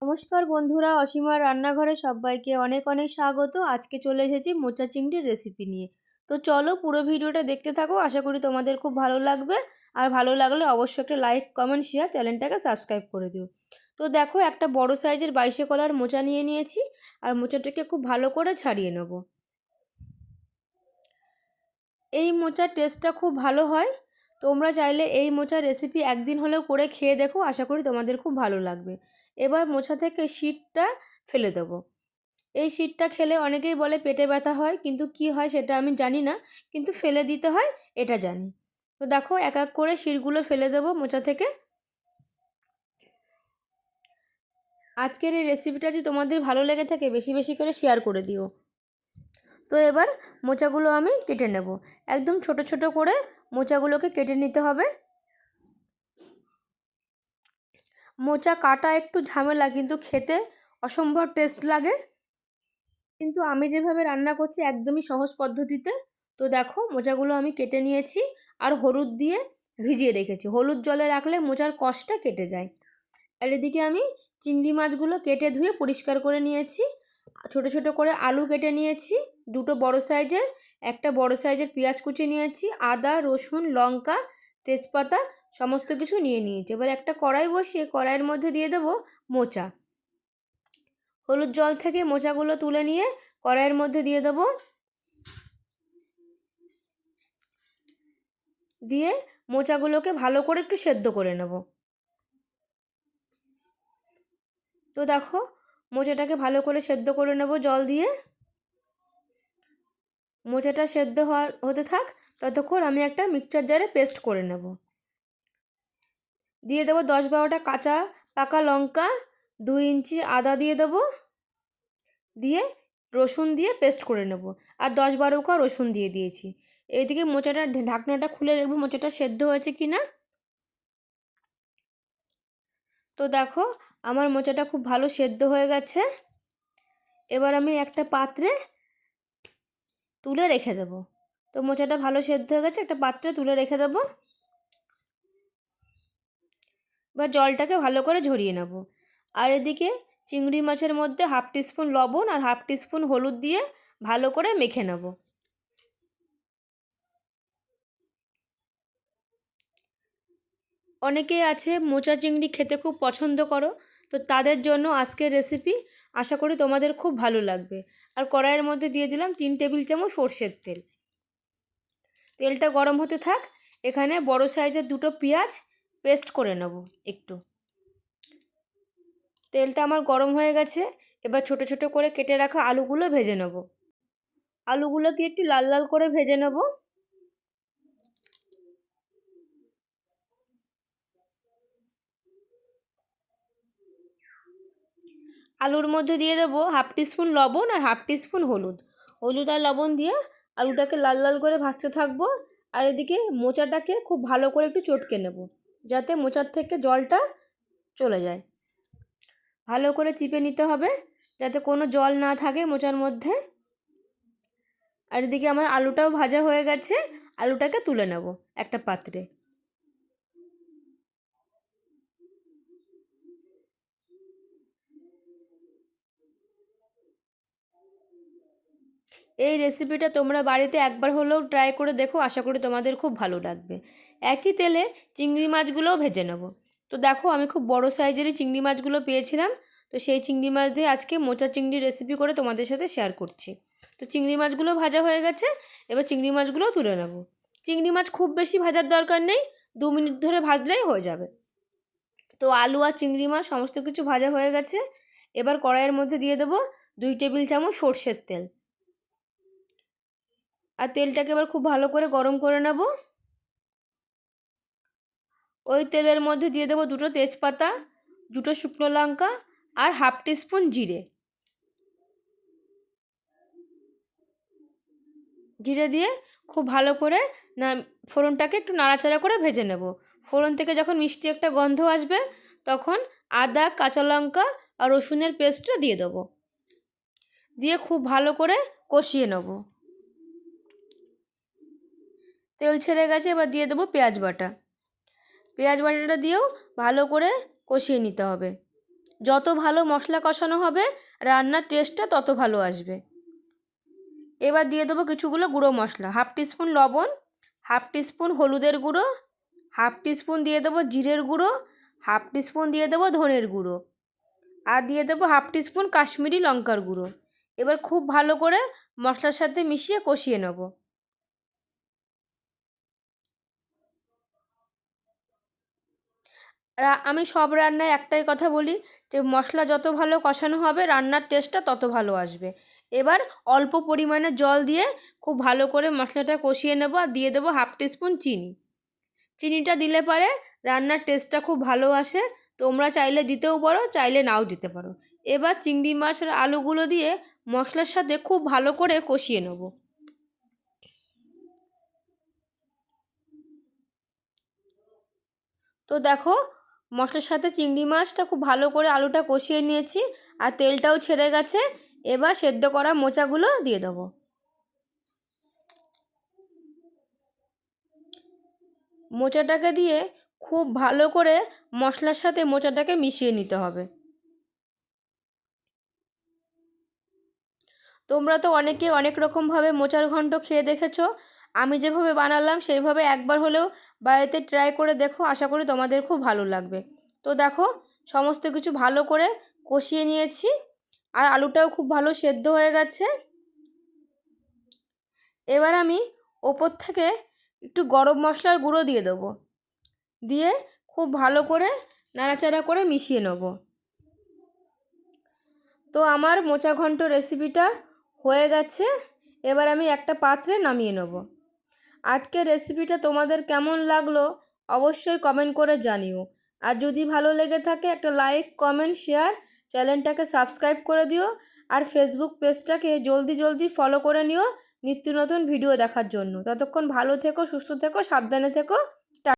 নমস্কার বন্ধুরা, অসীমার রান্নাঘরে সবাইকে অনেক অনেক স্বাগত। আজকে চলে এসেছি মোচা চিংড়ির রেসিপি নিয়ে। তো চলো পুরো ভিডিওটা দেখতে থাকো, আশা করি তোমাদের খুব ভালো লাগবে। আর ভালো লাগলে অবশ্যই একটা লাইক, কমেন্ট, শেয়ার, চ্যানেলটাকে সাবস্ক্রাইব করে দিও। তো দেখো, একটা বড় সাইজের 22 কলার মোচা নিয়ে নিয়েছি, আর মোচাটাকে খুব ভালো করে ছাড়িয়ে নেব। এই মোচার টেস্টটা খুব ভালো হয়। তোমরা চাইলে এই মোচার রেসিপি একদিন হলেও করে খেয়ে দেখো, আশা করি তোমাদের খুব ভালো লাগবে। এবার মোচা থেকে শীটটা ফেলে দেবো। এই শীটটা খেলে অনেকেই বলে পেটে ব্যথা হয়, কিন্তু কি হয় সেটা আমি জানি না, কিন্তু ফেলে দিতে হয় এটা জানি। তো দেখো, এক এক করে শীটগুলো ফেলে দেবো মোচা থেকে। আজকের এই রেসিপিটা যদি তোমাদের ভালো লেগে থাকে, বেশি বেশি করে শেয়ার করে দিও। তো এবার মোচাগুলো আমি কেটে নেব। একদম ছোট ছোট করে মোচাগুলোকে কেটে নিতে হবে। মোচা কাটা একটু ঝামেলা, কিন্তু খেতে অসম্ভব টেস্ট লাগে। কিন্তু আমি যেভাবে রান্না করছি একদমই সহজ পদ্ধতিতে। তো দেখো, মোচাগুলো আমি কেটে নিয়েছি, আর হলুদ দিয়ে ভিজিয়ে রেখেছি। হলুদ জলে রাখলে মোচার কষটা কেটে যায়। আর এদিকে আমি চিংড়ি মাছগুলো কেটে ধুয়ে পরিষ্কার করে নিয়েছি। ছোট ছোট করে আলু কেটে নিয়েছি, দুটো বড় সাইজের। একটা বড় সাইজের পেঁয়াজ কুচি নিয়েছি, আদা, রসুন, লঙ্কা, তেজপাতা সমস্ত কিছু নিয়ে নিয়েছি। এবার একটা কড়াই বসিয়ে কড়াইয়ের মধ্যে দিয়ে দেবো মোচা। হলুদ জল থেকে মোচাগুলো তুলে নিয়ে কড়াইয়ের মধ্যে দিয়ে দেবো। দিয়ে মোচাগুলোকে ভালো করে একটু সেদ্ধ করে নেব। তো দেখো, মোচাটাকে ভালো করে সেদ্ধ করে নেব জল দিয়ে। মোচাটা সেদ্ধ হতে থাক, ততক্ষণ আমি একটা মিক্সচার জারে পেস্ট করে নেব। দিয়ে দেবো 10-12টা কাঁচা পাকা লঙ্কা, 2 ইঞ্চি আদা দিয়ে দেবো। দিয়ে রসুন দিয়ে পেস্ট করে নেব। আর 10-12 কোয়া রসুন দিয়ে দিয়েছি। এইদিকে মোচাটা ঢাকনাটা খুলে দেখবো মোচাটা সেদ্ধ হয়েছে কি না। তো দেখো, আমার মোচাটা খুব ভালো সেদ্ধ হয়ে গেছে। এবার আমি একটা পাত্রে তুলে রেখে দেবো। তো মোচাটা ভালো সেদ্ধ হয়ে গেছে, একটা পাত্রে তুলে রেখে দেবো। এবার জলটাকে ভালো করে ঝরিয়ে নেব। আর এদিকে চিংড়ি মাছের মধ্যে 1/2 টিস্পুন লবণ আর 1/2 টিস্পুন হলুদ দিয়ে ভালো করে মেখে নেব। অনেকেই আছে মোচা চিংড়ি খেতে খুব পছন্দ করো, তো তাদের জন্য আজকের রেসিপি আশা করি তোমাদের খুব ভালো লাগবে। আর কড়াইয়ের মধ্যে দিয়ে দিলাম 3 টেবিল চামচ সর্ষের তেল। তেলটা গরম হতে থাক। এখানে বড় সাইজের 2টো পেঁয়াজ পেস্ট করে নেব একটু। তেলটা আমার গরম হয়ে গেছে। এবার ছোট ছোট করে কেটে রাখা আলুগুলো ভেজে নেব। আলুগুলোকে একটু লাল লাল করে ভেজে নেব। আলুর মধ্যে দিয়ে দেবো 1/2 টিস্পুন লবণ আর 1/2 টিস্পুন হলুদ। হলুদ আর লবণ দিয়ে আলুটাকে লাল লাল করে ভাজতে থাকবো। আর এদিকে মোচাটাকে খুব ভালো করে একটু চটকে নেব, যাতে মোচার থেকে জলটা চলে যায়। ভালো করে চিপে নিতে হবে, যাতে কোনো জল না থাকে মোচার মধ্যে। আর এদিকে আমার আলুটাও ভাজা হয়ে গেছে। আলুটাকে তুলে নেব একটা পাত্রে। এই রেসিপিটা তোমরা বাড়িতে একবার হলেও ট্রাই করে দেখো, আশা করি তোমাদের খুব ভালো লাগবে। একই তেলে চিংড়ি মাছগুলোও ভেজে নেব। তো দেখো, আমি খুব বড় সাইজেরই চিংড়ি মাছগুলো পেয়েছিলাম। তো সেই চিংড়ি মাছ দিয়ে আজকে মোচা চিংড়ি রেসিপি করে তোমাদের সাথে শেয়ার করছি। তো চিংড়ি মাছগুলো ভাজা হয়ে গেছে। এবার চিংড়ি মাছগুলোও তুলে নেব। চিংড়ি মাছ খুব বেশি ভাজার দরকার নেই, 2 মিনিট ধরে ভাজলেই হয়ে যাবে। তো আলু আর চিংড়ি মাছ সমস্ত কিছু ভাজা হয়ে গেছে। এবার কড়াইয়ের মধ্যে দিয়ে দেবো 2 টেবিল চামচ সর্ষের তেল। আর তেলটাকে এবার খুব ভালো করে গরম করে নেব। ওই তেলের মধ্যে দিয়ে দেবো 2টো তেজপাতা, 2টো শুকনো লঙ্কা আর 1/2 টিস্পুন জিরে। জিরে দিয়ে খুব ভালো করে না ফোড়নটাকে একটু নাড়াচাড়া করে ভেজে নেব। ফোড়ন থেকে যখন মিষ্টি একটা গন্ধ আসবে, তখন আদা, কাঁচা লঙ্কা আর রসুনের পেস্টটা দিয়ে দেবো। দিয়ে খুব ভালো করে কষিয়ে নেব। তেল ছেড়ে গেছে, এবার দিয়ে দেবো পেঁয়াজ বাটা। পেঁয়াজ বাটাটা দিয়েও ভালো করে কষিয়ে নিতে হবে। যত ভালো মশলা কষানো হবে রান্নার টেস্টটা তত ভালো আসবে। এবার দিয়ে দেবো কিছুগুলো গুঁড়ো মশলা, 1/2 টিস্পুন লবণ, 1/2 টিস্পুন হলুদের গুঁড়ো, 1/2 টিস্পুন দিয়ে দেবো জিরের গুঁড়ো, 1/2 টিস্পুন দিয়ে দেবো ধনের গুঁড়ো, আর দিয়ে দেবো 1/2 টিস্পুন কাশ্মীরি লঙ্কার গুঁড়ো। এবার খুব ভালো করে মশলার সাথে মিশিয়ে কষিয়ে নেব। আমি সব রান্নায় একটাই কথা বলি যে মশলা যত ভালো কষানো হবে রান্নার টেস্টটা তত ভালো আসবে। এবার অল্প পরিমাণে জল দিয়ে খুব ভালো করে মশলাটা কষিয়ে নেব, আর দিয়ে দেবো 1/2 টিস্পুন চিনি। চিনিটা দিলে পরে রান্নার টেস্টটা খুব ভালো আসে। তোমরা চাইলে দিতেও পারো, চাইলে নাও দিতে পারো। এবার চিংড়ি মাছ আর আলুগুলো দিয়ে মশলার সাথে খুব ভালো করে কষিয়ে নেব। তো দেখো মশলার সাথে চিংড়ি মাছটা খুব ভালো করে আলুটা কষিয়ে নিয়েছি, আর তেলটাও ছেড়ে গেছে। এবার সেদ্ধ করা মোচাগুলো দিয়ে দেবো। মোচাটাকে দিয়ে খুব ভালো করে মশলার সাথে মোচাটাকে মিশিয়ে নিতে হবে। তোমরা তো অনেকে অনেক রকমভাবে মোচার ঘন্ট খেয়ে দেখেছো। আমি যেভাবে বানালাম সেইভাবে একবার হলেও বাড়িতে ট্রাই করে দেখো, আশা করি তোমাদের খুব ভালো লাগবে। তো দেখো সমস্ত কিছু ভালো করে কষিয়ে নিয়েছি, আর আলুটাও খুব ভালো সেদ্ধ হয়ে গেছে। এবার আমি ওপর থেকে একটু গরম মশলার গুঁড়ো দিয়ে দেবো, দিয়ে খুব ভালো করে নাড়াচাড়া করে মিশিয়ে নেব। তো আমার মোচা ঘন্ট রেসিপিটা হয়ে গেছে। এবার আমি একটা পাত্রে নামিয়ে নেব। আজকের রেসিপিটা তোমাদের কেমন লাগলো অবশ্যই কমেন্ট করে জানিও। আর যদি ভালো লেগে থাকে একটা লাইক, কমেন্ট, শেয়ার, চ্যানেলটাকে সাবস্ক্রাইব করে দিও। আর ফেসবুক পেজটাকে জলদি জলদি ফলো করে নিও নিত্য নতুন ভিডিও দেখার জন্য। ততক্ষণ ভালো থেকো, সুস্থ থেকো, সাবধানে থেকো।